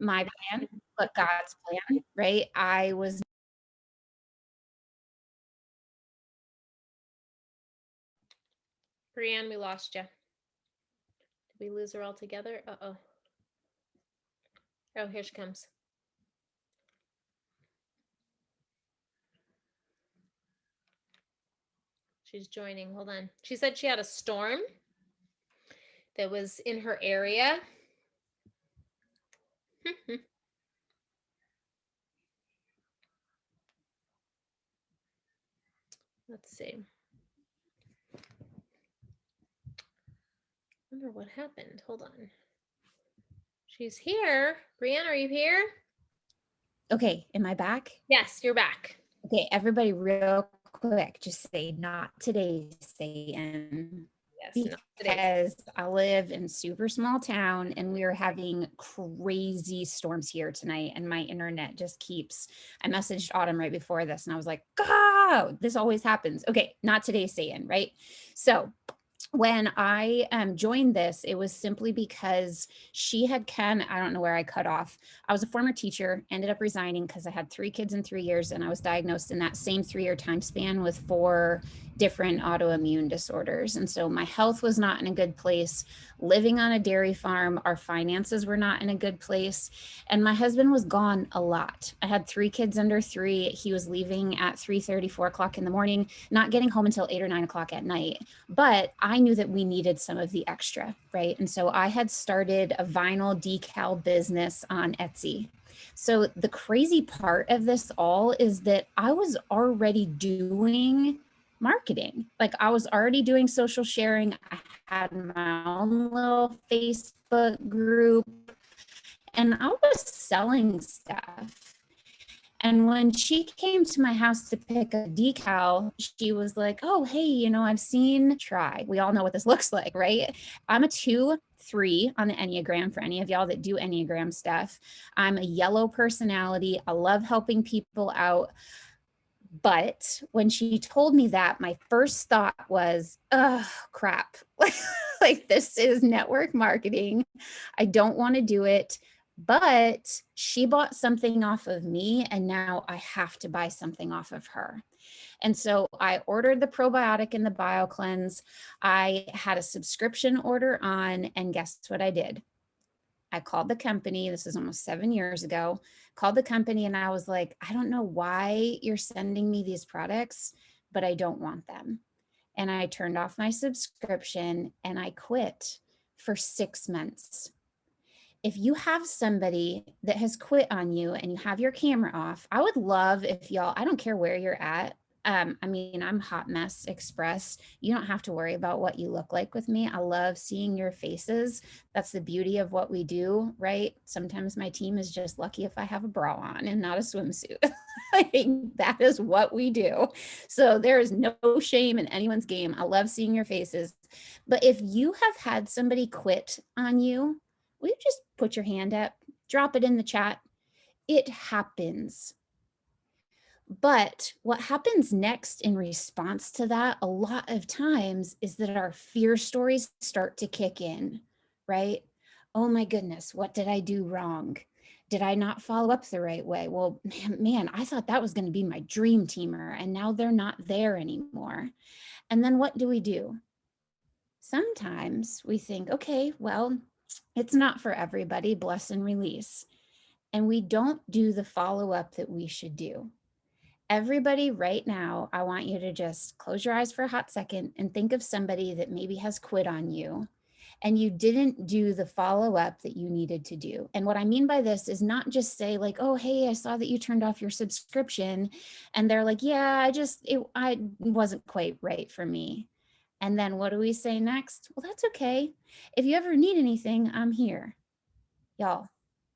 my plan, but God's plan, right? I was Brianne, we lost you. Did we lose her altogether? Uh-oh. Oh, here she comes. She's joining. Hold on. She said she had a storm that was in her area. Let's see. I wonder what happened. Hold on. She's here. Brianne, are you here? okay. Am I back? Yes, you're back. Okay, everybody, real quick, just say not today, Satan. Yes, not today. Because I live in a super small town and we are having crazy storms here tonight. And my internet just keeps, I messaged Autumn right before this and I was like, God, this always happens. Okay, not today, Satan, right? So when I joined this, it was simply because she had I don't know where I cut off. I was a former teacher, ended up resigning because I had 3 kids in 3 years, and I was diagnosed in that same 3-year time span with 4 different autoimmune disorders. And so my health was not in a good place. Living on a dairy farm, our finances were not in a good place. And my husband was gone a lot. I had 3 kids under 3. He was leaving at 3:30, 4 o'clock in the morning, not getting home until 8 or 9 o'clock at night. But I knew that we needed some of the extra, right? And so I had started a vinyl decal business on Etsy. So the crazy part of this all is that I was already doing marketing. Like I was already doing social sharing. I had my own little Facebook group and I was selling stuff. And when she came to my house to pick a decal, she was like, oh, hey, I've seen try. We all know what this looks like, right? I'm a 2-3 on the Enneagram for any of y'all that do Enneagram stuff. I'm a yellow personality. I love helping people out. But when she told me that, my first thought was, oh, crap. Like, this is network marketing. I don't want to do it. But she bought something off of me, and now I have to buy something off of her. And so I ordered the probiotic and the BioCleanse. I had a subscription order on, and guess what I did? I called the company. This is almost 7 years ago. Called the company and I was like, I don't know why you're sending me these products, but I don't want them. And I turned off my subscription and I quit for 6 months. If you have somebody that has quit on you and you have your camera off, I would love if y'all, I don't care where you're at. I mean, I'm Hot Mess Express. You don't have to worry about what you look like with me. I love seeing your faces. That's the beauty of what we do, right? Sometimes my team is just lucky if I have a bra on and not a swimsuit. Like, that is what we do. So there is no shame in anyone's game. I love seeing your faces. But if you have had somebody quit on you, will you just put your hand up, drop it in the chat? It happens. But what happens next in response to that, a lot of times, is that our fear stories start to kick in, right? Oh my goodness, what did I do wrong? Did I not follow up the right way? Well, man, I thought that was going to be my dream teamer, and now they're not there anymore. And then what do? Sometimes we think, okay, well, it's not for everybody, bless and release. And we don't do the follow up that we should do. Everybody, right now, I want you to just close your eyes for a hot second and think of somebody that maybe has quit on you and you didn't do the follow up that you needed to do. And what I mean by this is not just say, like, oh, hey, I saw that you turned off your subscription. And they're like, yeah, I wasn't quite right for me. And then what do we say next? Well, that's okay. If you ever need anything, I'm here. Y'all,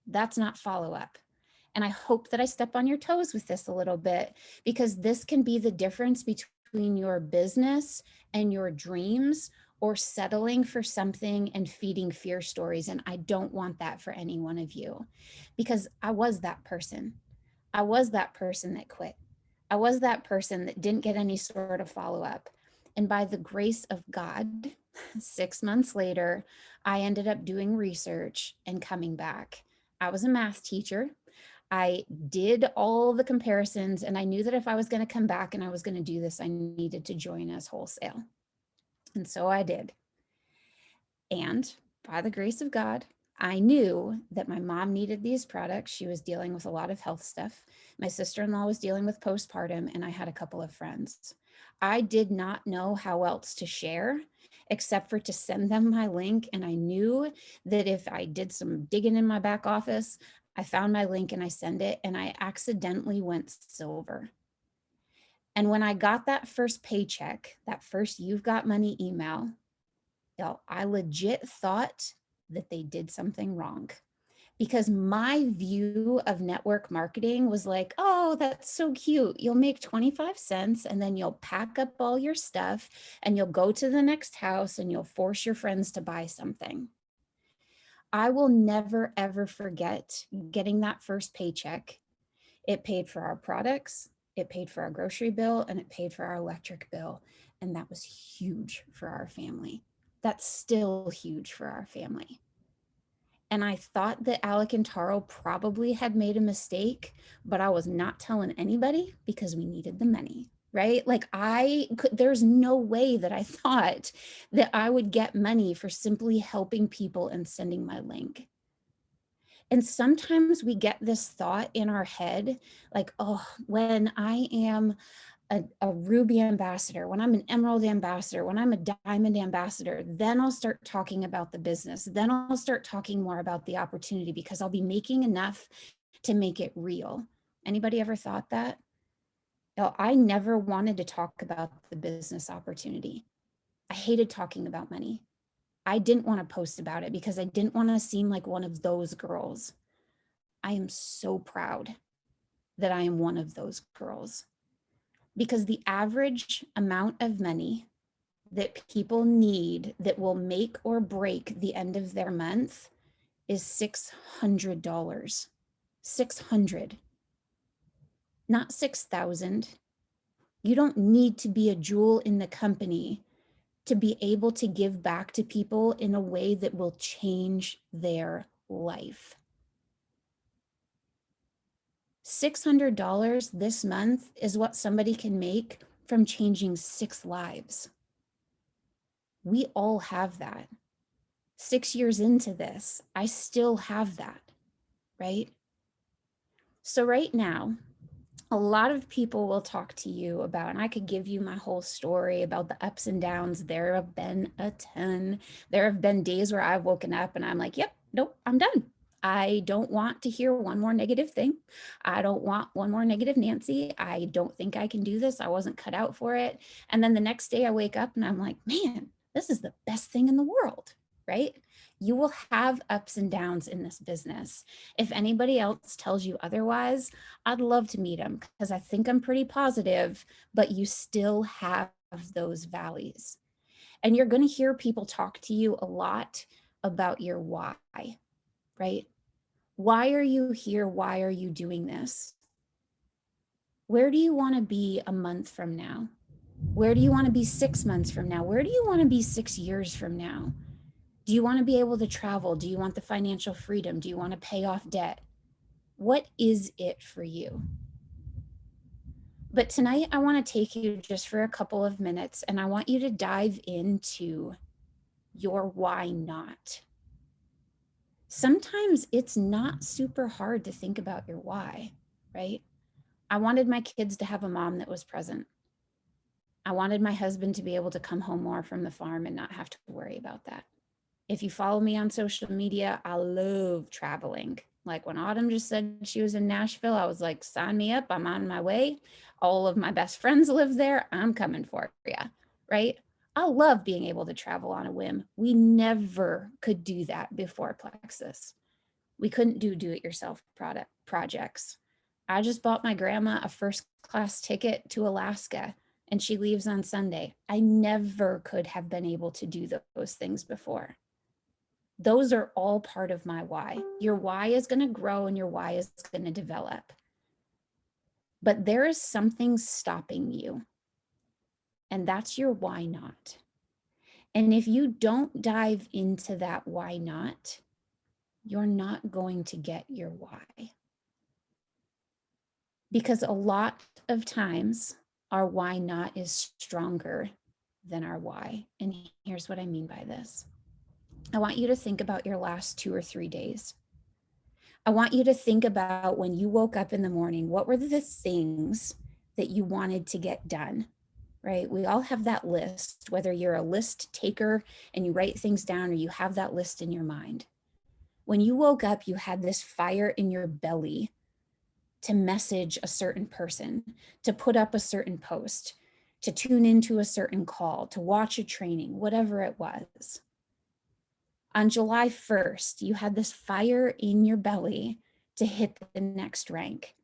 that's not follow up. And I hope that I step on your toes with this a little bit, because this can be the difference between your business and your dreams, or settling for something and feeding fear stories. And I don't want that for any one of you, because I was that person. I was that person that quit. I was that person that didn't get any sort of follow up. And by the grace of God, 6 months later, I ended up doing research and coming back. I was a math teacher. I did all the comparisons, and I knew that if I was going to come back and I was going to do this, I needed to join as wholesale. And so I did. And by the grace of God, I knew that my mom needed these products. She was dealing with a lot of health stuff. My sister-in-law was dealing with postpartum, and I had a couple of friends. I did not know how else to share except for to send them my link. And I knew that if I did some digging in my back office, I found my link and I send it, and I accidentally went silver. And when I got that first paycheck, that first "You've Got Money" email, I legit thought that they did something wrong, because my view of network marketing was like, oh, that's so cute. You'll make 25 cents and then you'll pack up all your stuff and you'll go to the next house and you'll force your friends to buy something. I will never, ever forget getting that first paycheck. It paid for our products, it paid for our grocery bill, and it paid for our electric bill. And that was huge for our family. That's still huge for our family. And I thought that Alec and Taro probably had made a mistake, but I was not telling anybody because we needed the money, right? Like there's no way that I thought that I would get money for simply helping people and sending my link. And sometimes we get this thought in our head, like, oh, when I am a ruby ambassador, when I'm an emerald ambassador, when I'm a diamond ambassador, then I'll start talking about the business. Then I'll start talking more about the opportunity because I'll be making enough to make it real. Anybody ever thought that? No, I never wanted to talk about the business opportunity. I hated talking about money. I didn't want to post about it because I didn't want to seem like one of those girls. I am so proud that I am one of those girls, because the average amount of money that people need that will make or break the end of their month is $600. 600, not 6,000. You don't need to be a jewel in the company to be able to give back to people in a way that will change their life. $600 this month is what somebody can make from changing 6 lives. We all have that. 6 years into this, I still have that, right? So right now, a lot of people will talk to you about, and I could give you my whole story about the ups and downs. There have been a ton. There have been days where I've woken up and I'm like, yep, nope, I'm done. I don't want to hear one more negative thing. I don't want one more negative Nancy. I don't think I can do this. I wasn't cut out for it. And then the next day I wake up and I'm like, man, this is the best thing in the world, right? You will have ups and downs in this business. If anybody else tells you otherwise, I'd love to meet them because I think I'm pretty positive, but you still have those valleys. And you're going to hear people talk to you a lot about your why, right? Why are you here? Why are you doing this? Where do you want to be a month from now? Where do you want to be 6 months from now? Where do you want to be 6 years from now? Do you want to be able to travel? Do you want the financial freedom? Do you want to pay off debt? What is it for you? But tonight, I want to take you just for a couple of minutes and I want you to dive into your why not. Sometimes it's not super hard to think about your why, right? I wanted my kids to have a mom that was present. I wanted my husband to be able to come home more from the farm and not have to worry about that. If you follow me on social media, I love traveling. Like when Autumn just said she was in Nashville, I was like, sign me up. I'm on my way. All of my best friends live there. I'm coming for you, right? I love being able to travel on a whim. We never could do that before Plexus. We couldn't do it-yourself projects. I just bought my grandma a first class ticket to Alaska and she leaves on Sunday. I never could have been able to do those things before. Those are all part of my why. Your why is going to grow and your why is going to develop. But there is something stopping you, and that's your why not. And if you don't dive into that why not, you're not going to get your why. Because a lot of times our why not is stronger than our why. And here's what I mean by this. I want you to think about your last 2 or 3 days. I want you to think about when you woke up in the morning, what were the things that you wanted to get done, right? We all have that list, whether you're a list taker and you write things down or you have that list in your mind. When you woke up, you had this fire in your belly to message a certain person, to put up a certain post, to tune into a certain call, to watch a training, whatever it was. On July 1st, you had this fire in your belly to hit the next rank,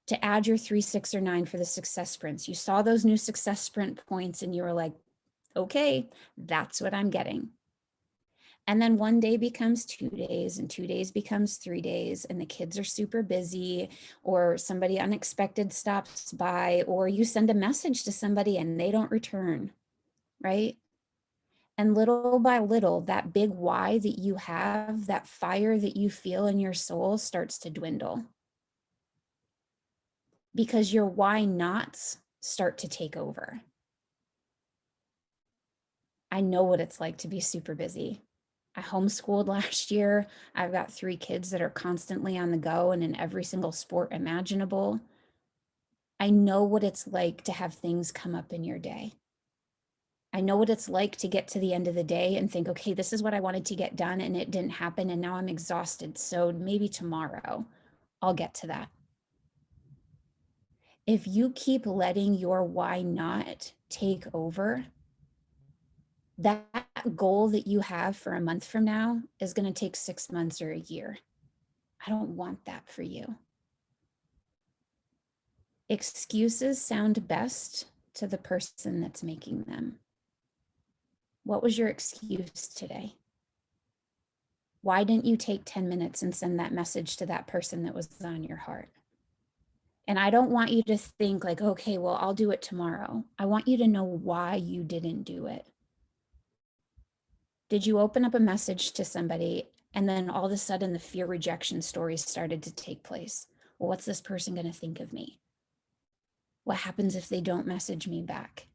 to add your 3, 6, or 9 for the success sprints. You saw those new success sprint points and you were like, okay, that's what I'm getting. And then one day becomes 2 days and 2 days becomes 3 days and the kids are super busy or somebody unexpected stops by or you send a message to somebody and they don't return, right? And little by little, that big why that you have, that fire that you feel in your soul starts to dwindle because your why nots start to take over. I know what it's like to be super busy. I homeschooled last year. I've got 3 kids that are constantly on the go and in every single sport imaginable. I know what it's like to have things come up in your day. I know what it's like to get to the end of the day and think, okay, this is what I wanted to get done and it didn't happen and now I'm exhausted. So maybe tomorrow I'll get to that. If you keep letting your why not take over, that goal that you have for a month from now is going to take 6 months or a year. I don't want that for you. Excuses sound best to the person that's making them. What was your excuse today? Why didn't you take 10 minutes and send that message to that person that was on your heart? And I don't want you to think like, okay, well, I'll do it tomorrow. I want you to know why you didn't do it. Did you open up a message to somebody and then all of a sudden the fear rejection stories started to take place? Well, what's this person going to think of me? What happens if they don't message me back?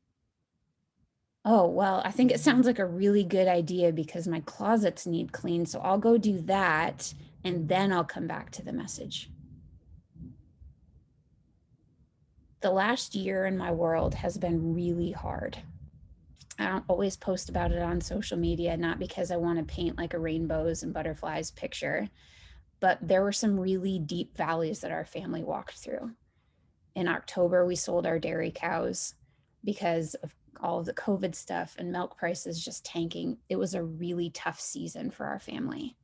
Oh, well, I think it sounds like a really good idea because my closets need clean. So I'll go do that and then I'll come back to the message. The last year in my world has been really hard. I don't always post about it on social media, not because I want to paint like a rainbows and butterflies picture, but there were some really deep valleys that our family walked through. In October, we sold our dairy cows because of all of the COVID stuff and milk prices just tanking. It was a really tough season for our family.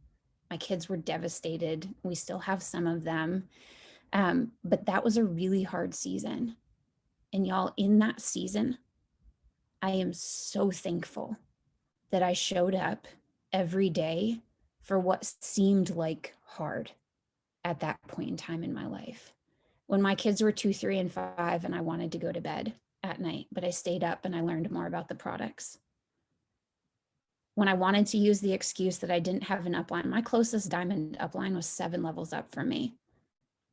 My kids were devastated. We still have some of them. But that was a really hard season. And y'all, in that season, I am so thankful that I showed up every day for what seemed like hard at that point in time in my life. When my kids were 2, 3, and 5, and I wanted to go to bed at night, but I stayed up and I learned more about the products. When I wanted to use the excuse that I didn't have an upline, my closest diamond upline was 7 levels up from me.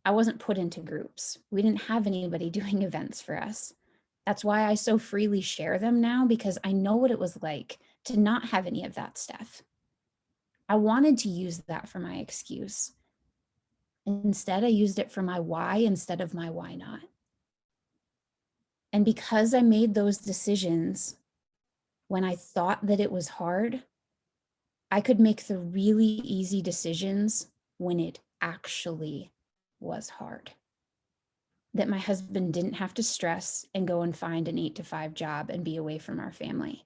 I wasn't put into groups. We didn't have anybody doing events for us. That's why I so freely share them now, because I know what it was like to not have any of that stuff. I wanted to use that for my excuse. Instead, I used it for my why instead of my why not. And because I made those decisions when I thought that it was hard, I could make the really easy decisions when it actually was hard. That my husband didn't have to stress and go and find an 8 to 5 job and be away from our family.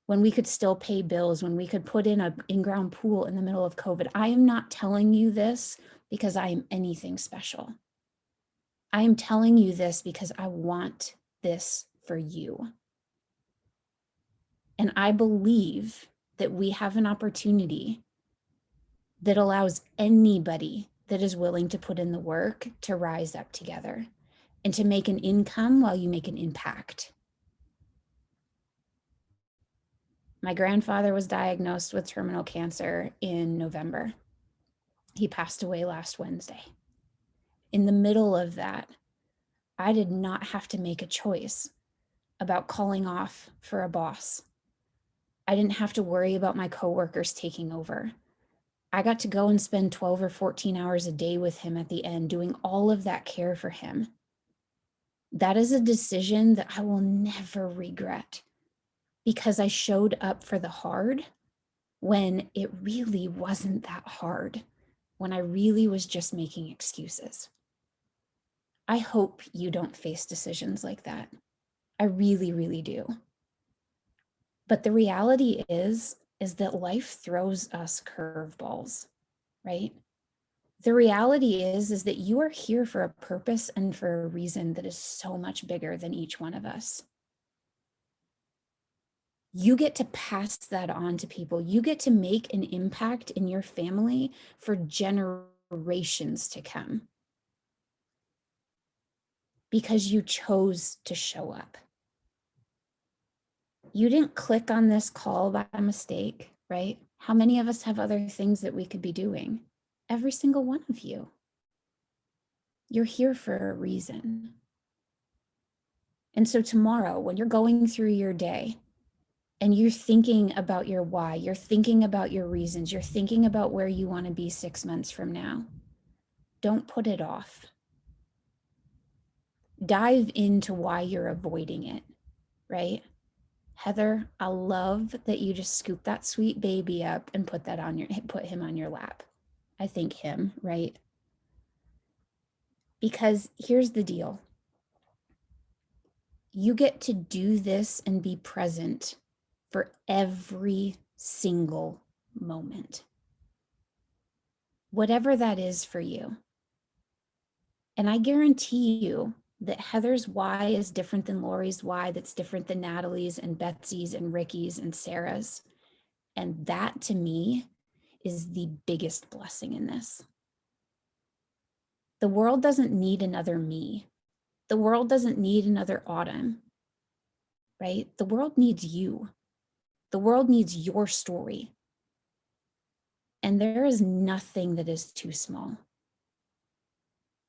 When we could still pay bills, when we could put in an in-ground pool in the middle of COVID. I am not telling you this because I am anything special. I am telling you this because I want this for you. And I believe that we have an opportunity that allows anybody that is willing to put in the work to rise up together and to make an income while you make an impact. My grandfather was diagnosed with terminal cancer in November. He passed away last Wednesday. In the middle of that, I did not have to make a choice about calling off for a boss. I didn't have to worry about my coworkers taking over. I got to go and spend 12 or 14 hours a day with him at the end, doing all of that care for him. That is a decision that I will never regret because I showed up for the hard when it really wasn't that hard, when I really was just making excuses. I hope you don't face decisions like that. I really, really do. But the reality is that life throws us curveballs, right? The reality is that you are here for a purpose and for a reason that is so much bigger than each one of us. You get to pass that on to people. You get to make an impact in your family for generations to come because you chose to show up. You didn't click on this call by mistake, right? How many of us have other things that we could be doing? Every single one of you. You're here for a reason. And so tomorrow, when you're going through your day and you're thinking about your why, you're thinking about your reasons, you're thinking about where you want to be 6 months from now, don't put it off. Dive into why you're avoiding it, right? Heather, I love that you just scoop that sweet baby up and put him on your lap. I think him, right? Because here's the deal. You get to do this and be present for every single moment, whatever that is for you. And I guarantee you that Heather's why is different than Lori's why, that's different than Natalie's and Betsy's and Ricky's and Sarah's. And that to me is the biggest blessing in this. The world doesn't need another me. The world doesn't need another Autumn, right? The world needs you. The world needs your story. And there is nothing that is too small.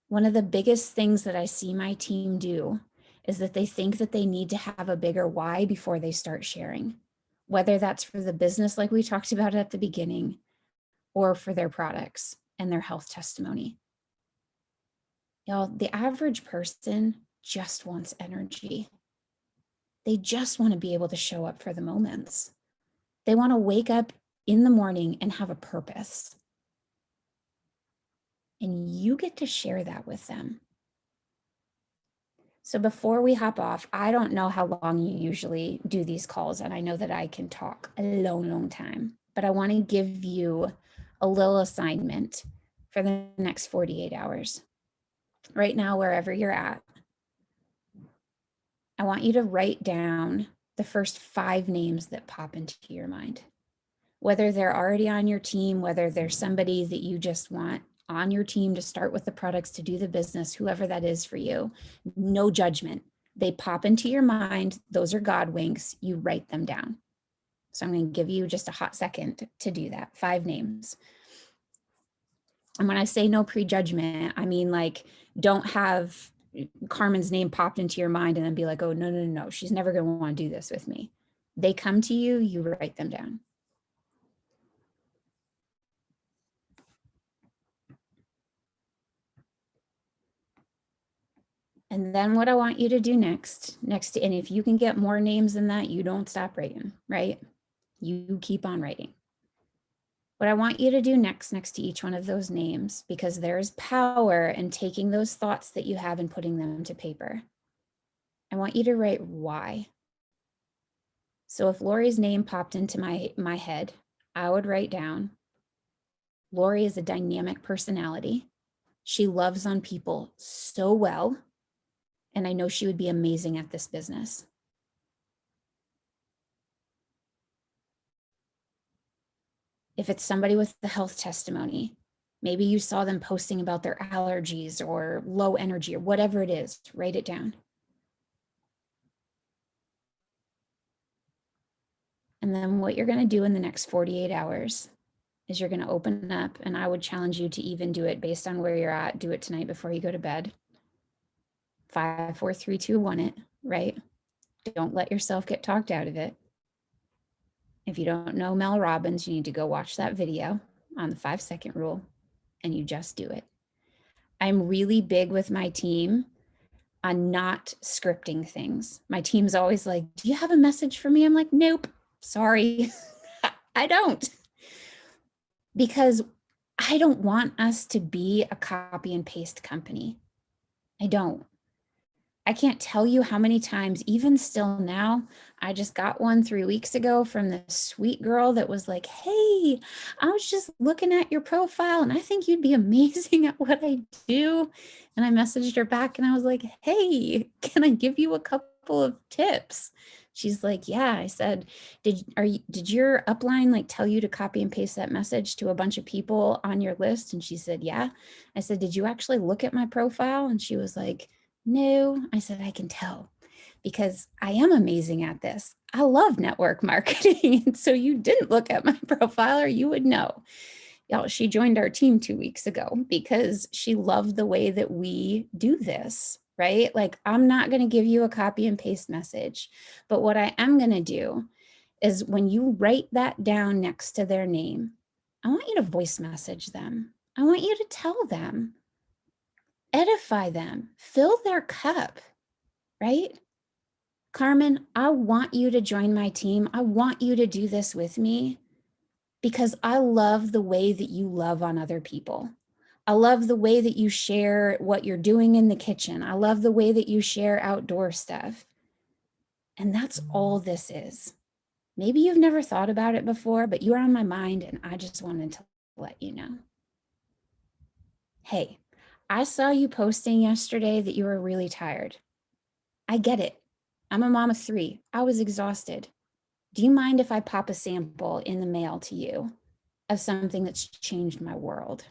One of the biggest things that I see my team do is that they think that they need to have a bigger why before they start sharing, whether that's for the business, like we talked about at the beginning, or for their products and their health testimony. Y'all, the average person just wants energy. They just want to be able to show up for the moments. They want to wake up in the morning and have a purpose. And you get to share that with them. So before we hop off, I don't know how long you usually do these calls, and I know that I can talk a long time, but I want to give you a little assignment for the next 48 hours. Right now, wherever you're at, I want you to write down the first 5 names that pop into your mind. Whether they're already on your team, whether there's somebody that you just want on your team to start with the products, to do the business, whoever that is for you, no judgment. They pop into your mind. Those are God winks. You write them down. So I'm going to give you just a hot second to do that. 5 names. And when I say no prejudgment, I mean, like, don't have Carmen's name popped into your mind and then be like, oh, no. She's never going to want to do this with me. They come to you, you write them down. And then what I want you to do next, and if you can get more names than that, you don't stop writing, right? You keep on writing. What I want you to do next to each one of those names, because there's power in taking those thoughts that you have and putting them to paper. I want you to write why. So if Lori's name popped into my head, I would write down, Lori is a dynamic personality. She loves on people so well. And I know she would be amazing at this business. If it's somebody with the health testimony, maybe you saw them posting about their allergies or low energy or whatever it is, write it down. And then what you're going to do in the next 48 hours is you're going to open up, and I would challenge you to even do it based on where you're at. Do it tonight before you go to bed. 5, 4, 3, 2, 1 it, right? Don't let yourself get talked out of it. If you don't know Mel Robbins, you need to go watch that video on the 5-second rule, and you just do it. I'm really big with my team on not scripting things. My team's always like, do you have a message for me? I'm like, nope, sorry, I don't. Because I don't want us to be a copy and paste company. I don't. I can't tell you how many times, even still now, I just got one 3 weeks ago from this sweet girl that was like, hey, I was just looking at your profile and I think you'd be amazing at what I do. And I messaged her back and I was like, hey, can I give you a couple of tips? She's like, yeah. I said, did your upline like tell you to copy and paste that message to a bunch of people on your list? And she said, yeah. I said, did you actually look at my profile? And she was like, no. I said, I can tell because I am amazing at this. I love network marketing. And so you didn't look at my profile or you would know. Y'all, she joined our team 2 weeks ago because she loved the way that we do this, right? Like, I'm not going to give you a copy and paste message, but what I am going to do is when you write that down next to their name, I want you to voice message them. I want you to tell them, edify them, fill their cup, right? Carmen, I want you to join my team. I want you to do this with me because I love the way that you love on other people. I love the way that you share what you're doing in the kitchen. I love the way that you share outdoor stuff. And that's all this is. Maybe you've never thought about it before, but you're on my mind and I just wanted to let you know. Hey, I saw you posting yesterday that you were really tired. I get it. I'm a mom of 3. I was exhausted. Do you mind if I pop a sample in the mail to you of something that's changed my world?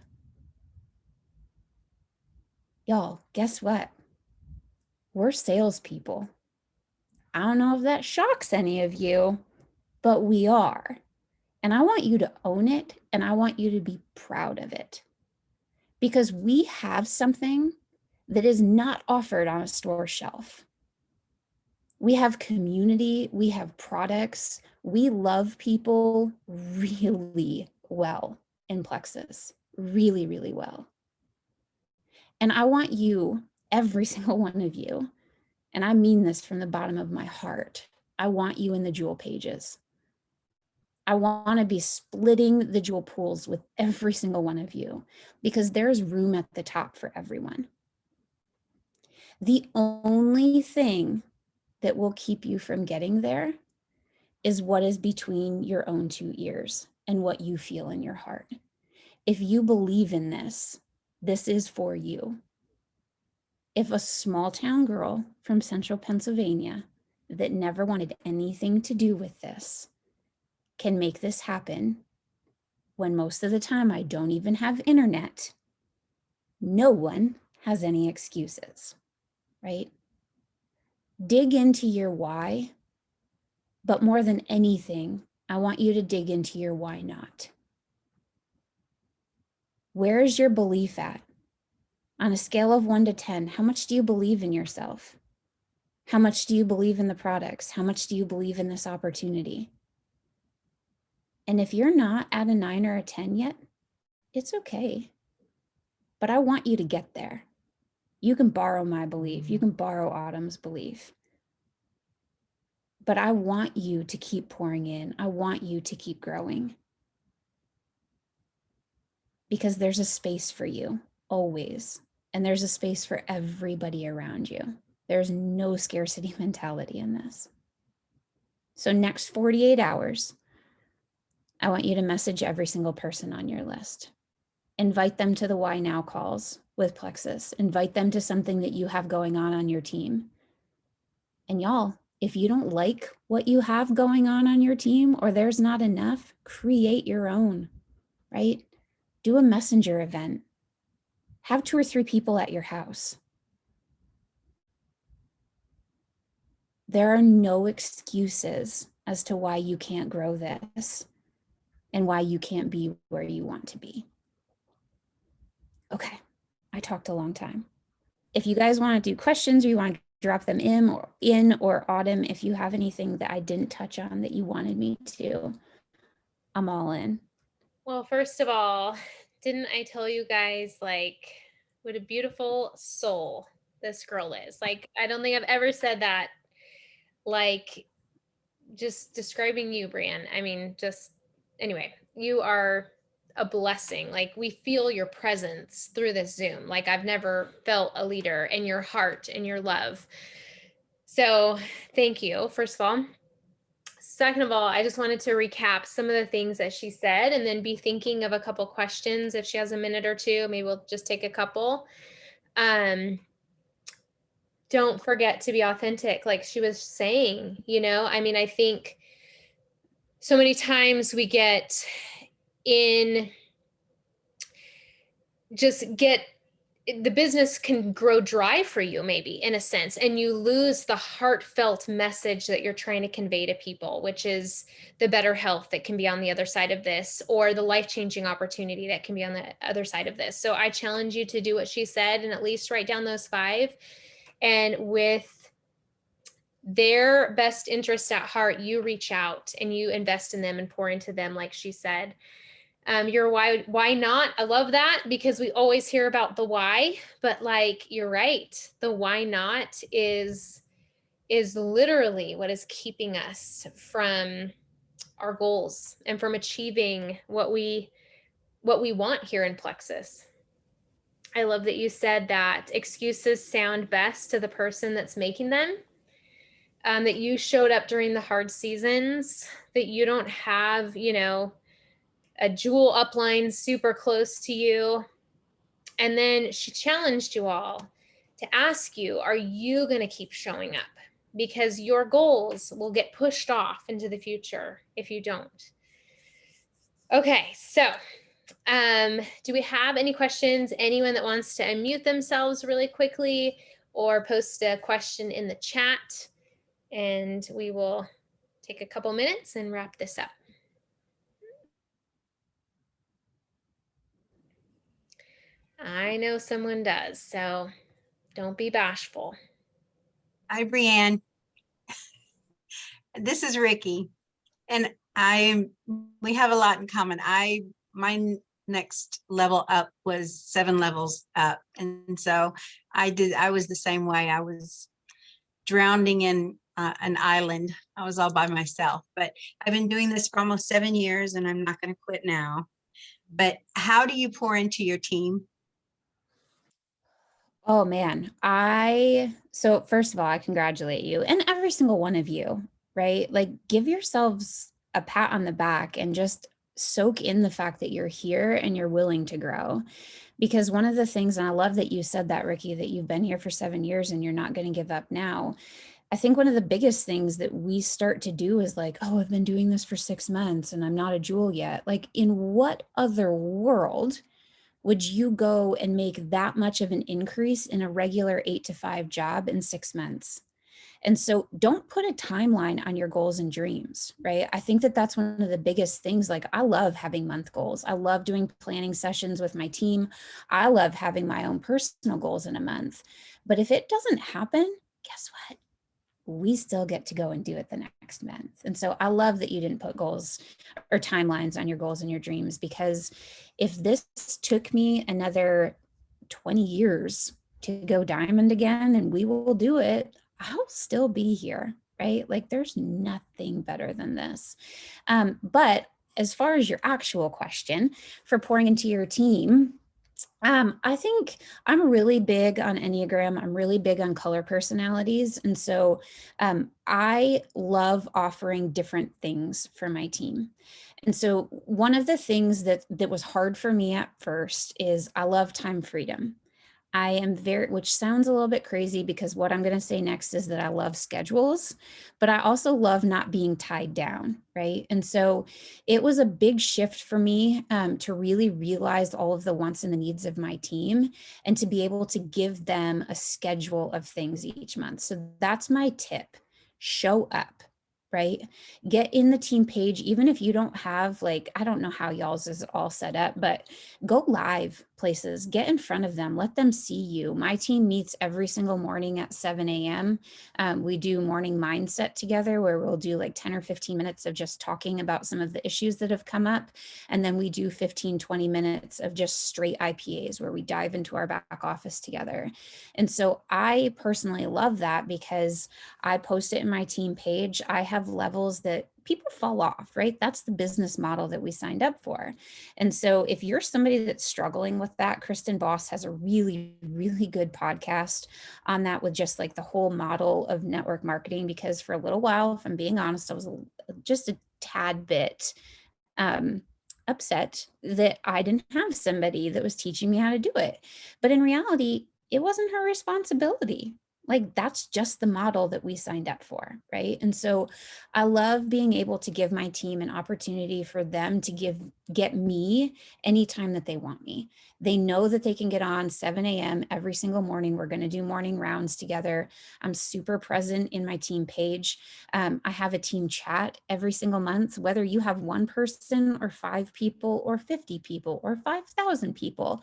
Y'all, guess what? We're salespeople. I don't know if that shocks any of you, but we are. And I want you to own it and I want you to be proud of it because we have something that is not offered on a store shelf. We have community, we have products, we love people really well in Plexus, really, really well. And I want you, every single one of you, and I mean this from the bottom of my heart, I want you in the jewel pages. I want to be splitting the jewel pools with every single one of you because there's room at the top for everyone. The only thing that will keep you from getting there is what is between your own 2 ears and what you feel in your heart. If you believe in this, this is for you. If a small town girl from central Pennsylvania that never wanted anything to do with this can make this happen when most of the time I don't even have internet, no one has any excuses, right? Dig into your why, but more than anything, I want you to dig into your why not. Where is your belief at? On a scale of 1 to 10, how much do you believe in yourself? How much do you believe in the products? How much do you believe in this opportunity? And if you're not at a 9 or a 10 yet, it's okay. But I want you to get there. You can borrow my belief. You can borrow Autumn's belief. But I want you to keep pouring in. I want you to keep growing. Because there's a space for you, always. And there's a space for everybody around you. There's no scarcity mentality in this. So next 48 hours, I want you to message every single person on your list. Invite them to the Why Now calls with Plexus. Invite them to something that you have going on your team. And y'all, if you don't like what you have going on your team or there's not enough, create your own, right? Do a messenger event. Have 2 or 3 people at your house. There are no excuses as to why you can't grow this and why you can't be where you want to be. Okay, I talked a long time. If you guys want to do questions or you want to drop them in or Autumn, if you have anything that I didn't touch on that you wanted me to, I'm all in. Well, first of all, didn't I tell you guys like what a beautiful soul this girl is? Like, I don't think I've ever said that. Like, just describing you, Brianne. I mean, just anyway, you are a blessing. Like, we feel your presence through this Zoom. Like, I've never felt a leader and your heart and your love. So, thank you, first of all. Second of all, I just wanted to recap some of the things that she said and then be thinking of a couple questions if she has a minute or two. Maybe we'll just take a couple. Don't forget to be authentic, like she was saying, you know, I mean, I think so many times we get in, just get the business can grow dry for you, maybe in a sense, and you lose the heartfelt message that you're trying to convey to people, which is the better health that can be on the other side of this, or the life-changing opportunity that can be on the other side of this. So I challenge you to do what she said and at least write down those 5. And with their best interest at heart, you reach out and you invest in them and pour into them, like she said. Your why not? I love that, because we always hear about the why, but like, you're right. The why not is literally what is keeping us from our goals and from achieving what we want here in Plexus. I love that you said that excuses sound best to the person that's making them. That you showed up during the hard seasons, that you don't have, you know, a jewel upline super close to you. And then she challenged you all to ask you, are you going to keep showing up? Because your goals will get pushed off into the future if you don't. Okay, so do we have any questions? Anyone that wants to unmute themselves really quickly or post a question in the chat, and we will take a couple minutes and wrap this up. I know someone does, so don't be bashful. Hi, Brianne. This is Ricky, and we have a lot in common. My next level up was 7 levels up, and so I was the same way. I was drowning in an island. I was all by myself, but I've been doing this for almost 7 years, and I'm not going to quit now. But how do you pour into your team? Oh man, so first of all, I congratulate you and every single one of you, right? Like, give yourselves a pat on the back and just soak in the fact that you're here and you're willing to grow. Because one of the things, and I love that you said that, Ricky, that you've been here for 7 years and you're not going to give up now. I think one of the biggest things that we start to do is like, oh, I've been doing this for 6 months and I'm not a jewel yet. Like, in what other world would you go and make that much of an increase in a regular 8 to 5 job in 6 months? And so don't put a timeline on your goals and dreams, right? I think that that's one of the biggest things. Like, I love having month goals. I love doing planning sessions with my team. I love having my own personal goals in a month. But if it doesn't happen, guess what? We still get to go and do it the next month. And so I love that you didn't put goals or timelines on your goals and your dreams, because if this took me another 20 years to go diamond again, and we will do it, I'll still be here, right? Like, there's nothing better than this. But as far as your actual question for pouring into your team, I think I'm really big on Enneagram. I'm really big on color personalities. And so I love offering different things for my team. And so one of the things that was hard for me at first is I love time freedom. I am which sounds a little bit crazy, because what I'm going to say next is that I love schedules, but I also love not being tied down, right? And so it was a big shift for me to really realize all of the wants and the needs of my team and to be able to give them a schedule of things each month. So that's my tip. Show up. right? Get in the team page, even if you don't have like, I don't know how y'all's is all set up, but go live places, get in front of them, let them see you. My team meets every single morning at 7 a.m. We do morning mindset together where we'll do like 10 or 15 minutes of just talking about some of the issues that have come up. And then we do 15, 20 minutes of just straight IPAs where we dive into our back office together. And so I personally love that because I post it in my team page. I have levels that people fall off, right? That's the business model that we signed up for. And so if you're somebody that's struggling with that, Kristen Boss has a really, really good podcast on that with just like the whole model of network marketing. Because for a little while, if I'm being honest, I was just a tad bit upset that I didn't have somebody that was teaching me how to do it. But in reality, it wasn't her responsibility. Like that's just the model that we signed up for, right? And so I love being able to give my team an opportunity for them to get me anytime that they want me. They know that they can get on 7 a.m. every single morning. We're going to do morning rounds together. I'm super present in my team page. I have a team chat every single month, whether you have one person or 5 people or 50 people or 5,000 people,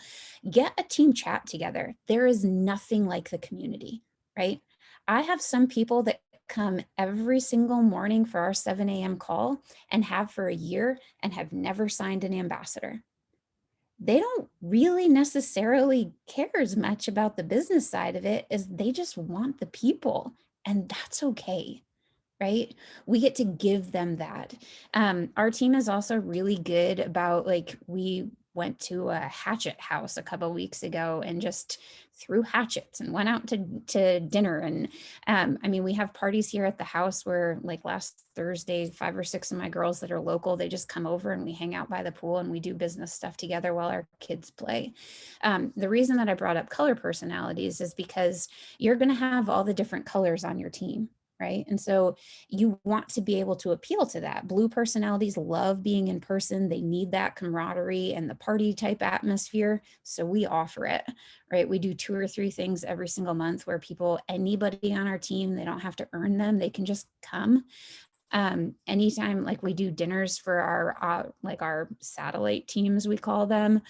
get a team chat together. There is nothing like the community, right? I have some people that come every single morning for our 7 a.m. call and have for a year and have never signed an ambassador. They don't really necessarily care as much about the business side of it as they just want the people. And that's okay, right? We get to give them that. Our team is also really good about like, we went to a hatchet house a couple of weeks ago and just threw hatchets and went out to dinner. And I mean, we have parties here at the house where like last Thursday, 5 or 6 of my girls that are local, they just come over and we hang out by the pool and we do business stuff together while our kids play. The reason that I brought up color personalities is because you're going to have all the different colors on your team, right? And so you want to be able to appeal to that. Blue personalities love being in person. They need that camaraderie and the party type atmosphere. So we offer it, right? We do 2 or 3 things every single month where people, anybody on our team, they don't have to earn them. They can just come. Anytime, like we do dinners for our like our satellite teams, we call them,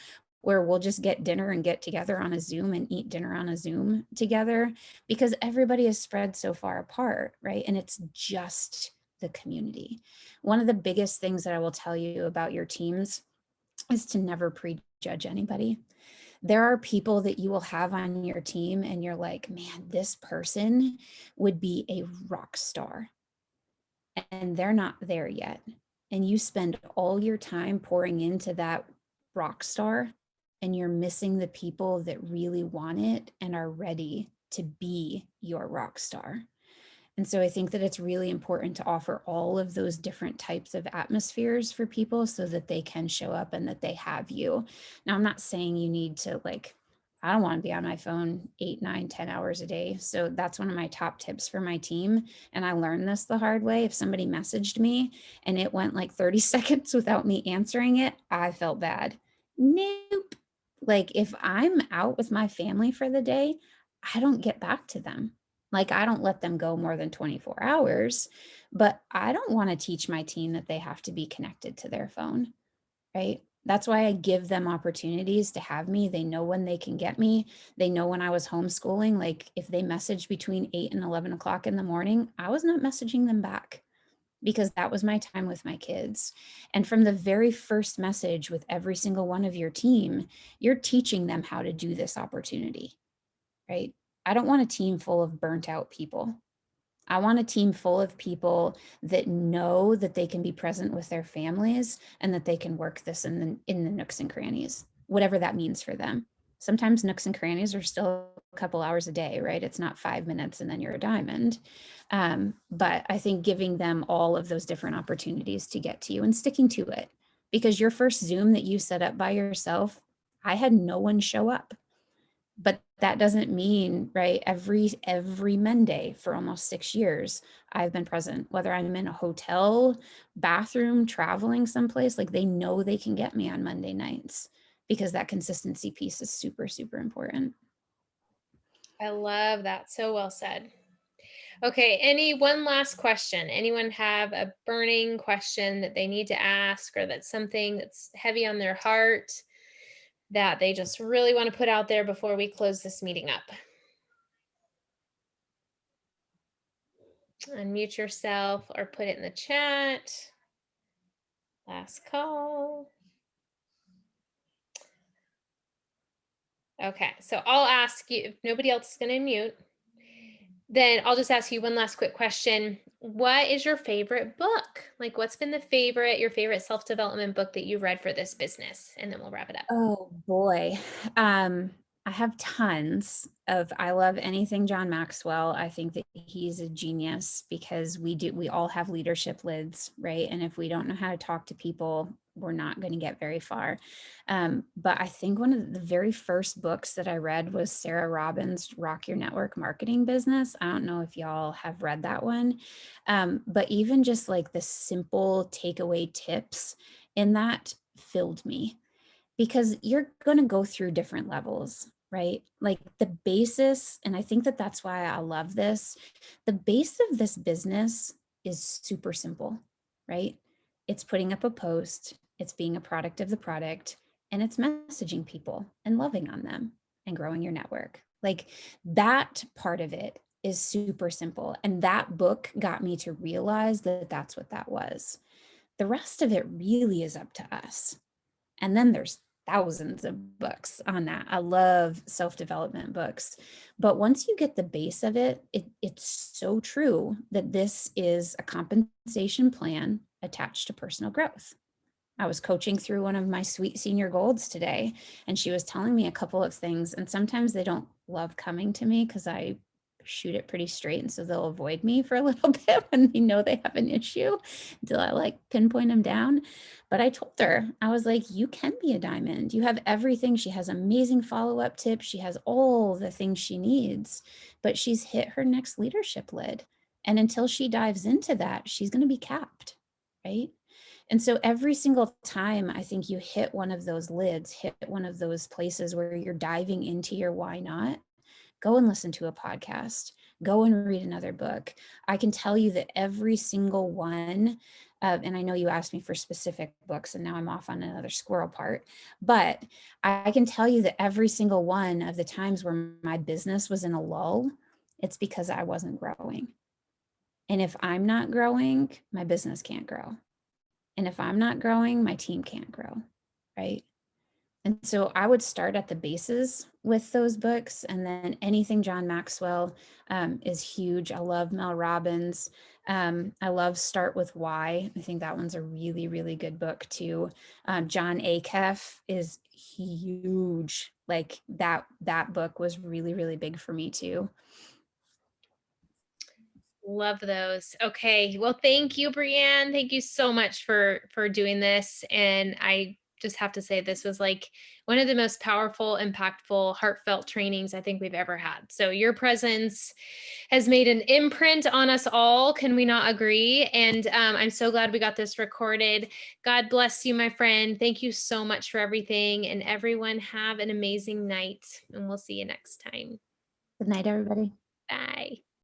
where we'll just get dinner and get together on a Zoom and eat dinner on a Zoom together because everybody is spread so far apart, right? And it's just the community. One of the biggest things that I will tell you about your teams is to never prejudge anybody. There are people that you will have on your team and you're like, man, this person would be a rock star and they're not there yet. And you spend all your time pouring into that rock star and you're missing the people that really want it and are ready to be your rock star. And so I think that it's really important to offer all of those different types of atmospheres for people so that they can show up and that they have you. Now, I'm not saying you need to like, I don't want to be on my phone 8, 9, 10 hours a day. So that's one of my top tips for my team. And I learned this the hard way. If somebody messaged me and it went like 30 seconds without me answering it, I felt bad. Nope. Like if I'm out with my family for the day, I don't get back to them. Like I don't let them go more than 24 hours, but I don't want to teach my team that they have to be connected to their phone, right? That's why I give them opportunities to have me. They know when they can get me. They know when I was homeschooling, like if they messaged between 8 and 11 o'clock in the morning, I was not messaging them back because that was my time with my kids. And from the very first message with every single one of your team, you're teaching them how to do this opportunity, right? I don't want a team full of burnt out people. I want a team full of people that know that they can be present with their families and that they can work this in the nooks and crannies, whatever that means for them. Sometimes nooks and crannies are still a couple hours a day, right? It's not 5 minutes and then you're a diamond. But I think giving them all of those different opportunities to get to you and sticking to it, because your first Zoom that you set up by yourself, I had no one show up. But that doesn't mean, right, every Monday for almost 6 years, I've been present, whether I'm in a hotel, bathroom, traveling someplace, like they know they can get me on Monday nights because that consistency piece is super, super important. I love that. So well said. Okay, one last question? Anyone have a burning question that they need to ask, or that's something that's heavy on their heart that they just really want to put out there before we close this meeting up? Unmute yourself or put it in the chat. Last call. Okay, so I'll ask you, if nobody else is going to mute, then I'll just ask you one last quick question. What is your favorite book? Like, what's been your favorite self-development book that you read for this business? And then we'll wrap it up. Oh boy. I have tons of, I love anything John Maxwell. I think that he's a genius because we all have leadership lids, right? And if we don't know how to talk to people, we're not going to get very far. But I think one of the very first books that I read was Sarah Robbins' Rock Your Network Marketing Business. I don't know if y'all have read that one. But even just like the simple takeaway tips in that filled me, because you're going to go through different levels, right? Like the basis, and I think that that's why I love this. The base of this business is super simple, right? It's putting up a post, it's being a product of the product, and it's messaging people and loving on them and growing your network. Like that part of it is super simple. And that book got me to realize that that's what that was. The rest of it really is up to us. And then there's thousands of books on that. I love self-development books. But once you get the base of it, it's so true that this is a compensation plan attached to personal growth. I was coaching through one of my sweet senior golds today, and she was telling me a couple of things. And sometimes they don't love coming to me because I shoot it pretty straight. And so they'll avoid me for a little bit when they know they have an issue until I like pinpoint them down. But I told her, I was like, you can be a diamond. You have everything. She has amazing follow-up tips. She has all the things she needs, but she's hit her next leadership lid. And until she dives into that, she's going to be capped, right? And so every single time I think you hit one of those lids, hit one of those places where you're diving into your why not, go and listen to a podcast, go and read another book. I can tell you that every single one, and I know you asked me for specific books and now I'm off on another squirrel part, but I can tell you that every single one of the times where my business was in a lull, it's because I wasn't growing. And if I'm not growing, my business can't grow. And if I'm not growing, my team can't grow, right? And so I would start at the bases with those books, and then anything John Maxwell is huge. I love Mel Robbins. I love Start With Why. I think that one's a really, really good book too. John Acuff is huge. Like that book was really, really big for me too. Love those. Okay. Well, thank you, Brianne. Thank you so much for doing this. And I just have to say this was like one of the most powerful, impactful, heartfelt trainings I think we've ever had. So your presence has made an imprint on us all. Can we not agree? And I'm so glad we got this recorded. God bless you, my friend. Thank you so much for everything. And everyone have an amazing night. And we'll see you next time. Good night, everybody. Bye.